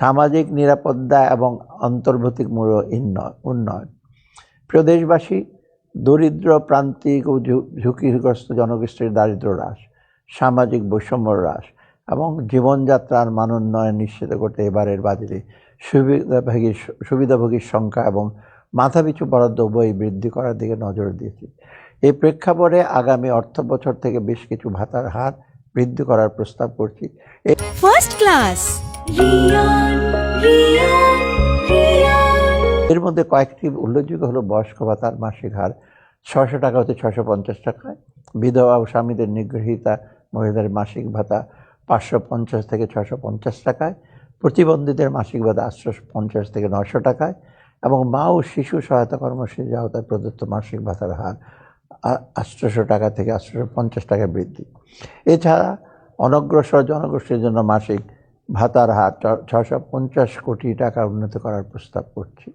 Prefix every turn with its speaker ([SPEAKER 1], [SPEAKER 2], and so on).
[SPEAKER 1] সামাজিক নিরাপত্তা এবং অন্তর্ভুক্তিমূলক উন্নয়ন। প্রিয় দেশবাসী, দরিদ্র, প্রান্তিক ও ঝুঁকিগ্রস্ত জনগোষ্ঠীর দারিদ্র্য হ্রাস, সামাজিক বৈষম্য হ্রাস এবং জীবনযাত্রার মান উন্নয়ন নিশ্চিত করতে এবারের বাজেটে সুবিধাভোগীর সংখ্যা এবং মাথাপিছু বরাদ্দ উভয়ই বৃদ্ধি করার দিকে নজর দিয়েছি। এই প্রেক্ষাপটে আগামী অর্থবছর থেকে বেশ কিছু ভাতার হার বৃদ্ধি করার প্রস্তাব করছি।
[SPEAKER 2] ফার্স্ট ক্লাস
[SPEAKER 1] এর মধ্যে কয়েকটি উল্লেখযোগ্য হলো বয়স্ক ভাতার মাসিক হার 600 টাকা হতে 650 টাকায়, বিধবা ও স্বামীদের নিগৃহীতা মহিলাদের মাসিক ভাতা 550 থেকে 650 টাকায়, প্রতিবন্ধীদের মাসিক ভাতা 850 থেকে 900 টাকায় এবং মা ও শিশু সহায়তা কর্মসূচির আওতায় প্রদত্ত মাসিক ভাতার হার 800 টাকা থেকে 850 টাকা বৃদ্ধি। এছাড়া অনগ্রসর জনগোষ্ঠীর জন্য মাসিক ভাতার হার 650 কোটি টাকা উন্নীত করার প্রস্তাব করছি।